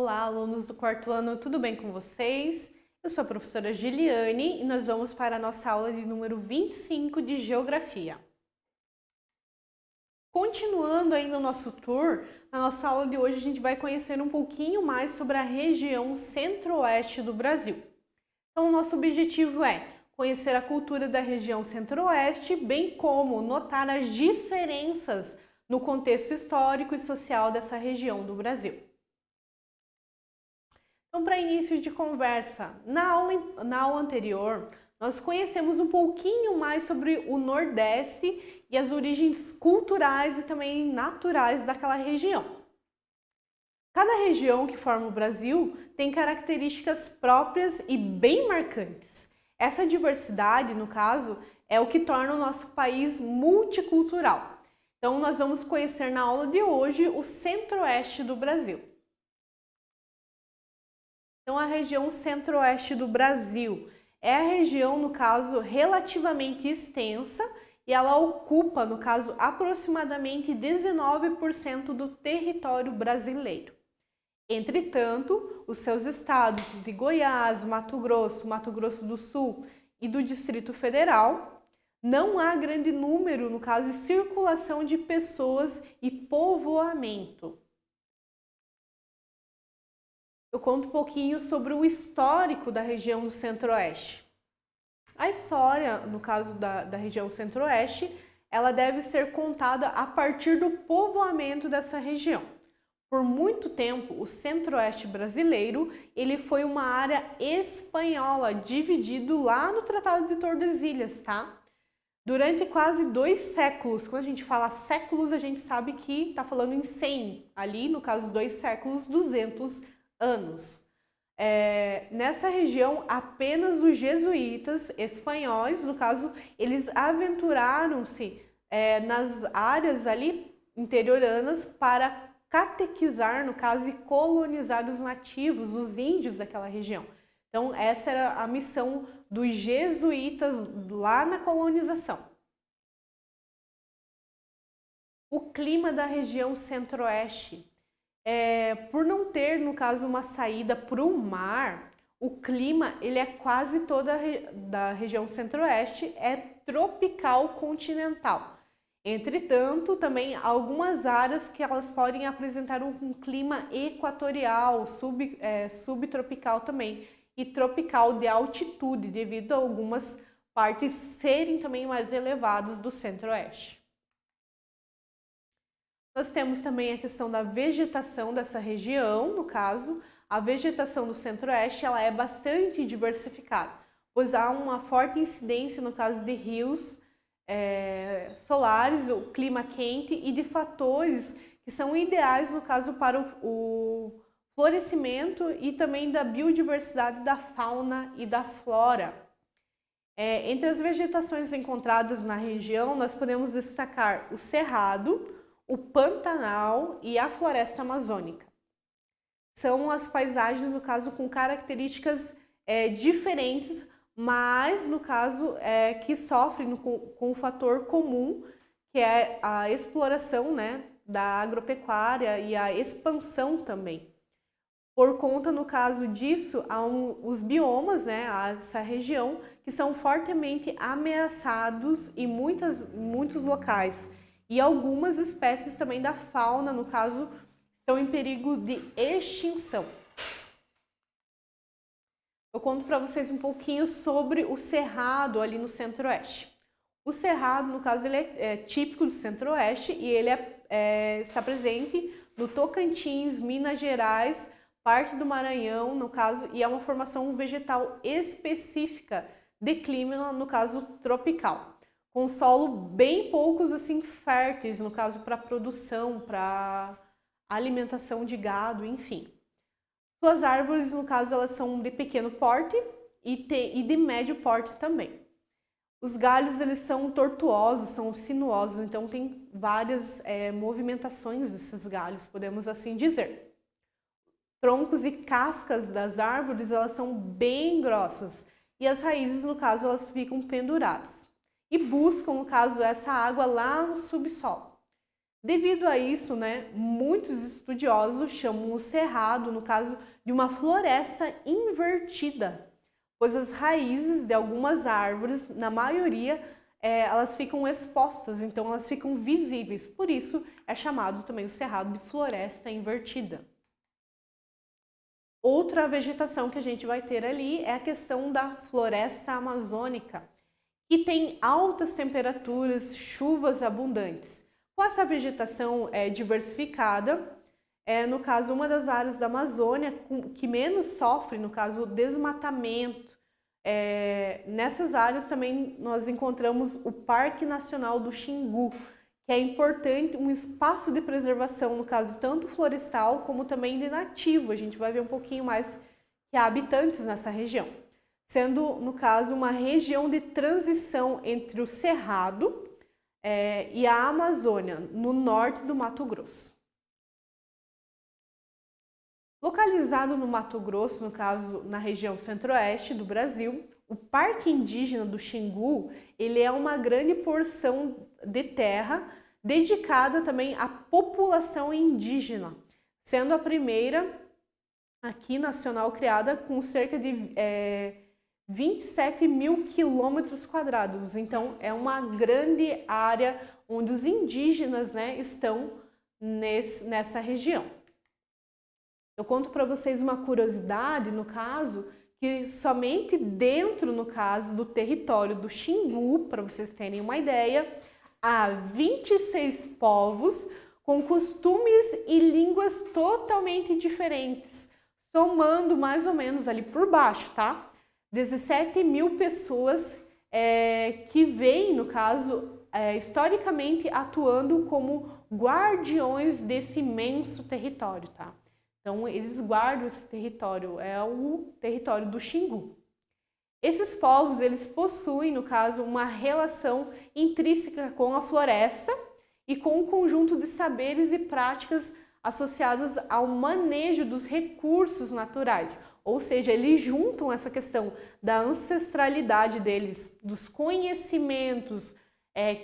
Olá, alunos do quarto ano, tudo bem com vocês? Eu sou a professora Giliane e nós vamos para a nossa aula de número 25 de Geografia. Continuando ainda o nosso tour, na nossa aula de hoje a gente vai conhecer um pouquinho mais sobre a região centro-oeste do Brasil. Então, o nosso objetivo é conhecer a cultura da região centro-oeste, bem como notar as diferenças no contexto histórico e social dessa região do Brasil. Então, para início de conversa, na aula anterior, nós conhecemos um pouquinho mais sobre o Nordeste e as origens culturais e também naturais daquela região. Cada região que forma o Brasil tem características próprias e bem marcantes. Essa diversidade, no caso, é o que torna o nosso país multicultural. Então, nós vamos conhecer na aula de hoje o centro-oeste do Brasil. Então, a região centro-oeste do Brasil é a região, no caso, relativamente extensa e ela ocupa, no caso, aproximadamente 19% do território brasileiro. Entretanto, os seus estados de Goiás, Mato Grosso do Sul e do Distrito Federal, não há grande número, no caso, de circulação de pessoas e povoamento. Eu conto um pouquinho sobre o histórico da região do Centro-Oeste. A história, no caso da região Centro-Oeste, ela deve ser contada a partir do povoamento dessa região. Por muito tempo, o Centro-Oeste brasileiro ele foi uma área espanhola, dividido lá no Tratado de Tordesilhas, tá? Durante quase 2 séculos, quando a gente fala séculos, a gente sabe que está falando em 100, ali no caso 2 séculos, 200 anos. Nessa região, apenas os jesuítas espanhóis, no caso, eles aventuraram-se nas áreas ali interioranas para catequizar, no caso, e colonizar os nativos, os índios daquela região. Então, essa era a missão dos jesuítas lá na colonização. O clima da região centro-oeste, por não ter, no caso, uma saída para o mar, o clima ele é quase toda da região centro-oeste é tropical continental. Entretanto, também algumas áreas que elas podem apresentar um clima equatorial, subtropical também, e tropical de altitude, devido a algumas partes serem também mais elevadas do centro-oeste. Nós temos também a questão da vegetação dessa região, no caso, a vegetação do centro-oeste ela é bastante diversificada, pois há uma forte incidência, no caso de rios solares, o clima quente e de fatores que são ideais, no caso, para o florescimento e também da biodiversidade da fauna e da flora. Entre as vegetações encontradas na região, nós podemos destacar o cerrado, o Pantanal e a floresta amazônica. São as paisagens, no caso, com características diferentes, mas, no caso, que sofrem com o fator comum, que é a exploração, né, da agropecuária e a expansão também. Por conta, no caso disso, há os biomas, né, essa região, que são fortemente ameaçados em muitos locais. E algumas espécies também da fauna, no caso, estão em perigo de extinção. Eu conto para vocês um pouquinho sobre o Cerrado ali no Centro-Oeste. O Cerrado, no caso, ele é típico do Centro-Oeste e ele está presente no Tocantins, Minas Gerais, parte do Maranhão, no caso, e é uma formação vegetal específica de clima, no caso, tropical. Com solo bem poucos assim férteis, no caso para produção, para alimentação de gado, enfim. Suas árvores, no caso, elas são de pequeno porte e de médio porte também. Os galhos, eles são tortuosos, são sinuosos, então tem várias movimentações desses galhos, podemos assim dizer. Troncos e cascas das árvores, elas são bem grossas e as raízes, no caso, elas ficam penduradas. E buscam, no caso, essa água lá no subsolo. Devido a isso, né, muitos estudiosos chamam o cerrado, no caso, de uma floresta invertida, pois as raízes de algumas árvores, na maioria, elas ficam expostas, então elas ficam visíveis. Por isso é chamado também o cerrado de floresta invertida. Outra vegetação que a gente vai ter ali é a questão da floresta amazônica, que tem altas temperaturas, chuvas abundantes. Com essa vegetação diversificada, no caso, uma das áreas da Amazônia que menos sofre, no caso, o desmatamento. Nessas áreas também nós encontramos o Parque Nacional do Xingu, que é importante, um espaço de preservação, no caso, tanto florestal como também de nativo. A gente vai ver um pouquinho mais que há habitantes nessa região, sendo, no caso, uma região de transição entre o Cerrado e a Amazônia, no norte do Mato Grosso. Localizado no Mato Grosso, no caso, na região centro-oeste do Brasil, o Parque Indígena do Xingu, ele é uma grande porção de terra dedicada também à população indígena, sendo a primeira aqui nacional criada com cerca de 27 mil quilômetros quadrados. Então, é uma grande área onde os indígenas, né, estão nessa região. Eu conto para vocês uma curiosidade, no caso, que somente dentro, no caso, do território do Xingu, para vocês terem uma ideia, há 26 povos com costumes e línguas totalmente diferentes, somando mais ou menos ali por baixo, tá? 17 mil pessoas que vêm, no caso, historicamente atuando como guardiões desse imenso território, tá? Então, eles guardam esse território, é o território do Xingu. Esses povos, eles possuem, no caso, uma relação intrínseca com a floresta e com um conjunto de saberes e práticas associados ao manejo dos recursos naturais. Ou seja, eles juntam essa questão da ancestralidade deles, dos conhecimentos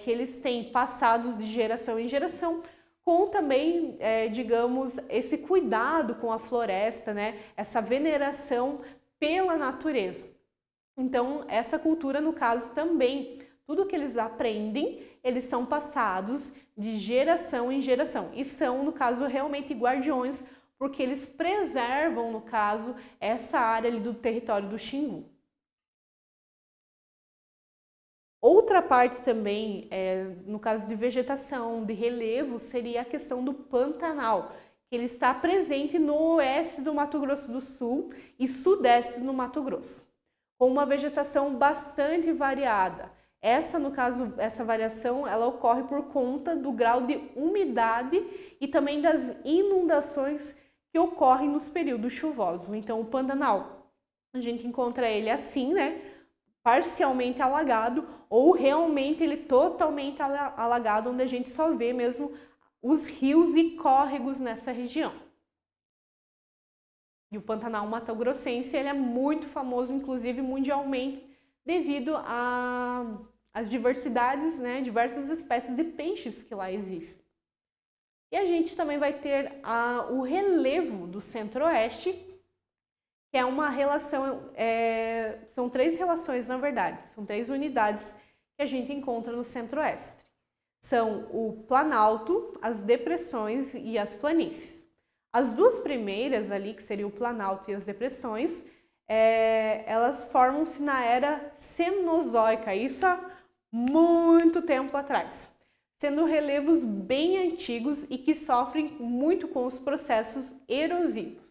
que eles têm passados de geração em geração, com também, digamos, esse cuidado com a floresta, né? Essa veneração pela natureza. Então, essa cultura, no caso, também, tudo que eles aprendem, eles são passados de geração em geração. E são, no caso, realmente guardiões, porque eles preservam, no caso, essa área ali do território do Xingu. Outra parte também, no caso de vegetação, de relevo, seria a questão do Pantanal, que ele está presente no oeste do Mato Grosso do Sul e sudeste do Mato Grosso, com uma vegetação bastante variada. Essa, no caso, essa variação, ela ocorre por conta do grau de umidade e também das inundações que ocorrem nos períodos chuvosos. Então, o Pantanal, a gente encontra ele assim, né? Parcialmente alagado ou realmente ele totalmente alagado, onde a gente só vê mesmo os rios e córregos nessa região. E o Pantanal Mato-Grossense, ele é muito famoso, inclusive mundialmente, devido às diversidades, né, diversas espécies de peixes que lá existem. E a gente também vai ter o relevo do Centro-Oeste, que é uma relação, são 3 relações na verdade, são 3 unidades que a gente encontra no Centro-Oeste. São o Planalto, as depressões e as planícies. As 2 primeiras ali, que seria o Planalto e as depressões, elas formam-se na era Cenozoica, isso há muito tempo atrás, sendo relevos bem antigos e que sofrem muito com os processos erosivos.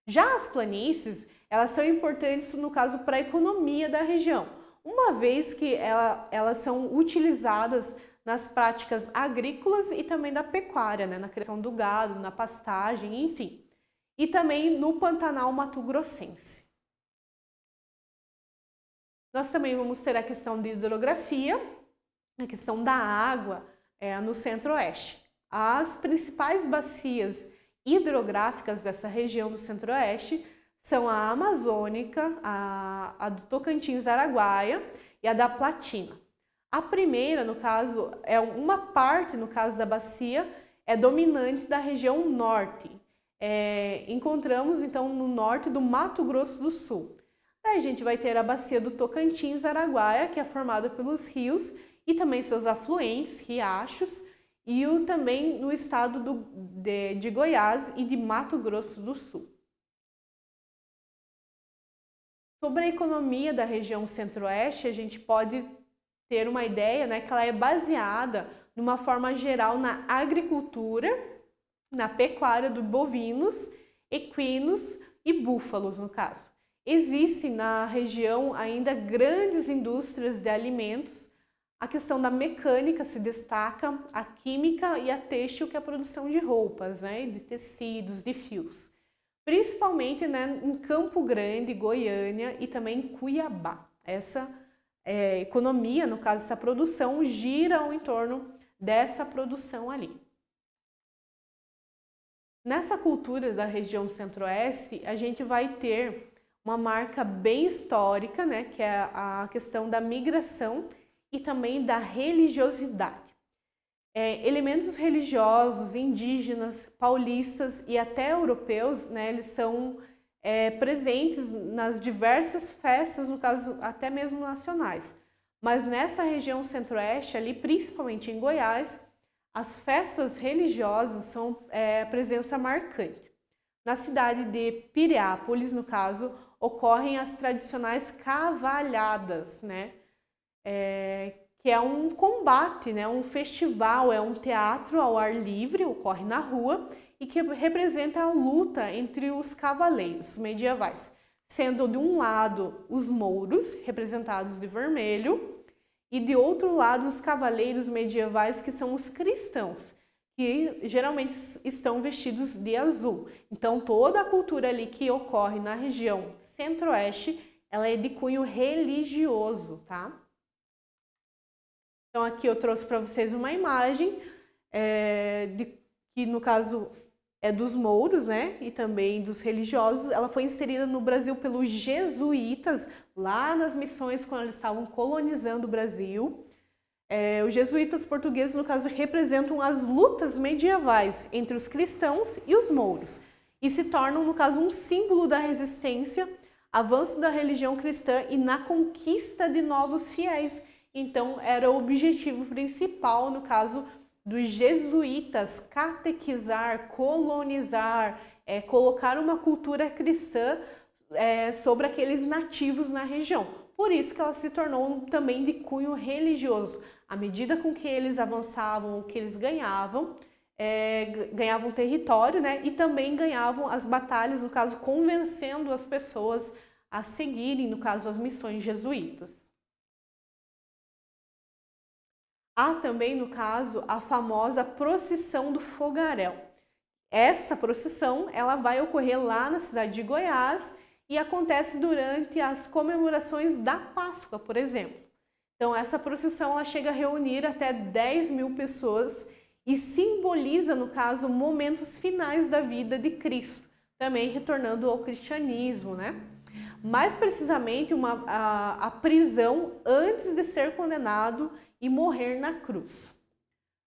Já as planícies, elas são importantes, no caso, para a economia da região, uma vez que elas são utilizadas nas práticas agrícolas e também da pecuária, né? Na criação do gado, na pastagem, enfim. E também no Pantanal Mato-Grossense. Nós também vamos ter a questão de hidrografia, a questão da água no Centro-Oeste. As principais bacias hidrográficas dessa região do Centro-Oeste são a Amazônica, a do Tocantins-Araguaia e a da Platina. A primeira, no caso, é uma parte, no caso da bacia, é dominante da região norte. Encontramos, então, no norte do Mato Grosso do Sul. Daí a gente vai ter a bacia do Tocantins-Araguaia, que é formada pelos rios e também seus afluentes, riachos, e também no estado de Goiás e de Mato Grosso do Sul. Sobre a economia da região centro-oeste, a gente pode ter uma ideia, né, que ela é baseada, de uma forma geral, na agricultura, na pecuária de bovinos, equinos e búfalos, no caso. Existem na região ainda grandes indústrias de alimentos. A questão da mecânica se destaca, a química e a têxtil, que é a produção de roupas, né, de tecidos, de fios. Principalmente, né, em Campo Grande, Goiânia e também em Cuiabá. Essa economia, no caso, essa produção, gira ao entorno dessa produção ali. Nessa cultura da região centro-oeste, a gente vai ter uma marca bem histórica, né, que é a questão da migração e também da religiosidade. Elementos religiosos, indígenas, paulistas e até europeus, né, eles são presentes nas diversas festas, no caso até mesmo nacionais. Mas nessa região centro-oeste, ali principalmente em Goiás, as festas religiosas são presença marcante. Na cidade de Piriápolis, no caso, ocorrem as tradicionais cavalhadas, né? Que é um combate, né? Um festival, é um teatro ao ar livre, ocorre na rua e que representa a luta entre os cavaleiros medievais, sendo de um lado os mouros, representados de vermelho, e de outro lado os cavaleiros medievais, que são os cristãos, que geralmente estão vestidos de azul. Então toda a cultura ali que ocorre na região centro-oeste, ela é de cunho religioso, tá? Então aqui eu trouxe para vocês uma imagem que no caso é dos mouros, né, e também dos religiosos. Ela foi inserida no Brasil pelos jesuítas, lá nas missões quando eles estavam colonizando o Brasil. Os jesuítas portugueses, no caso, representam as lutas medievais entre os cristãos e os mouros e se tornam, no caso, um símbolo da resistência, avanço da religião cristã e na conquista de novos fiéis. Então, era o objetivo principal, no caso, dos jesuítas, catequizar, colonizar, colocar uma cultura cristã sobre aqueles nativos na região. Por isso que ela se tornou também de cunho religioso. À medida com que eles avançavam, o que eles ganhavam, ganhavam território, né? E também ganhavam as batalhas, no caso, convencendo as pessoas a seguirem, no caso, as missões jesuítas. Há também, no caso, a famosa procissão do fogaréu. Essa procissão, ela vai ocorrer lá na cidade de Goiás e acontece durante as comemorações da Páscoa, por exemplo. Então, essa procissão, ela chega a reunir até 10 mil pessoas e simboliza, no caso, momentos finais da vida de Cristo, também retornando ao cristianismo, né? Mais precisamente, a prisão antes de ser condenado e morrer na cruz.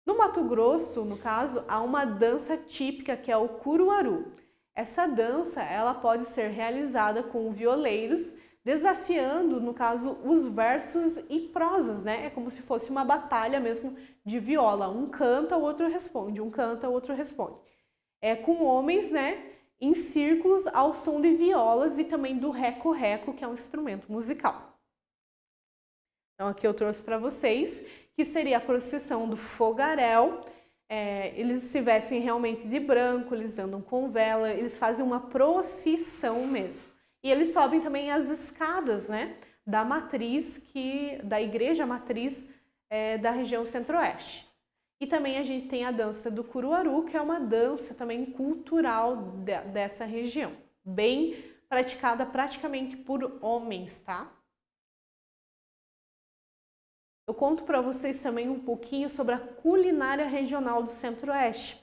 No Mato Grosso, no caso, há uma dança típica que é o curuaru. Essa dança, ela pode ser realizada com violeiros, desafiando, no caso, os versos e prosas, né? É como se fosse uma batalha mesmo de viola. Um canta, o outro responde, um canta, o outro responde. Com homens, né, em círculos ao som de violas e também do reco-reco, que é um instrumento musical. Então aqui eu trouxe para vocês que seria a procissão do fogaréu. Eles se vestem realmente de branco, eles andam com vela, eles fazem uma procissão mesmo. E eles sobem também as escadas, né, da matriz, da igreja matriz da região centro-oeste. E também a gente tem a dança do curuaru, que é uma dança também cultural dessa região, bem praticada praticamente por homens, tá? Eu conto para vocês também um pouquinho sobre a culinária regional do Centro-Oeste.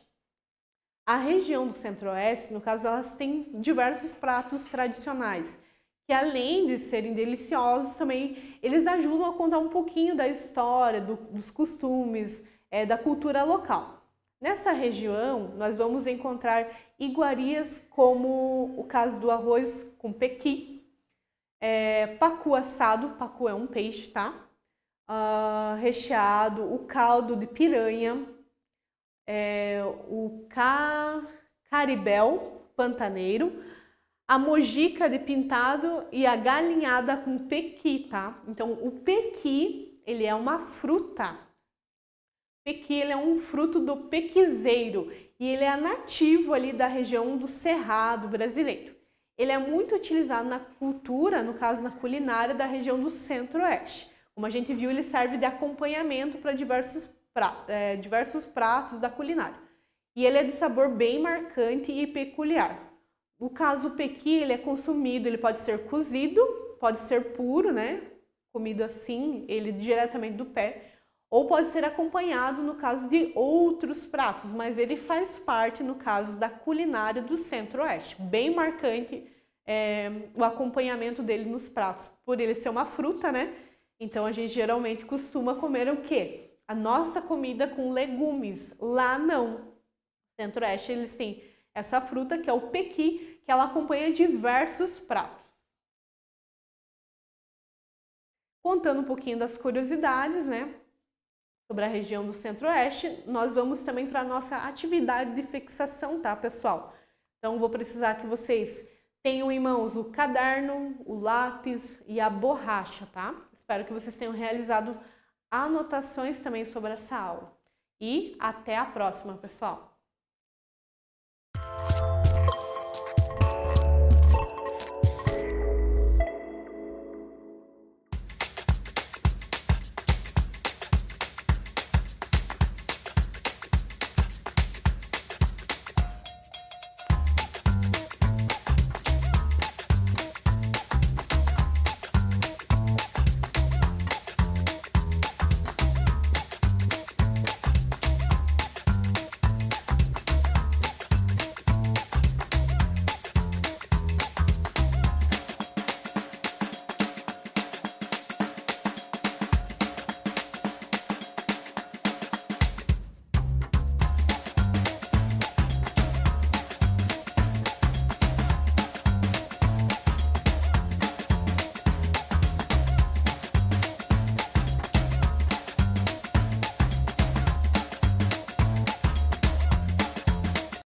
A região do Centro-Oeste, no caso, elas têm diversos pratos tradicionais, que além de serem deliciosos, também eles ajudam a contar um pouquinho da história, dos costumes, da cultura local. Nessa região, nós vamos encontrar iguarias como o caso do arroz com pequi, pacu assado, pacu é um peixe, tá? Recheado, o caldo de piranha, o caribel pantaneiro, a mojica de pintado e a galinhada com pequi, tá? Então, o pequi, ele é uma fruta. Pequi, ele é um fruto do pequizeiro e ele é nativo ali da região do Cerrado brasileiro. Ele é muito utilizado na cultura, no caso na culinária da região do Centro-Oeste. Como a gente viu, ele serve de acompanhamento para diversos pratos da culinária. E ele é de sabor bem marcante e peculiar. No caso, o pequi, ele é consumido, ele pode ser cozido, pode ser puro, né? Comido assim, ele diretamente do pé. Ou pode ser acompanhado no caso de outros pratos, mas ele faz parte no caso da culinária do Centro-Oeste. Bem marcante o acompanhamento dele nos pratos. Por ele ser uma fruta, né? Então a gente geralmente costuma comer o quê? A nossa comida com legumes. Lá não. No Centro-Oeste eles têm essa fruta que é o pequi, que ela acompanha diversos pratos. Contando um pouquinho das curiosidades, né? Sobre a região do Centro-Oeste, nós vamos também para a nossa atividade de fixação, tá, pessoal? Então, vou precisar que vocês tenham em mãos o caderno, o lápis e a borracha, tá? Espero que vocês tenham realizado anotações também sobre essa aula. E até a próxima, pessoal!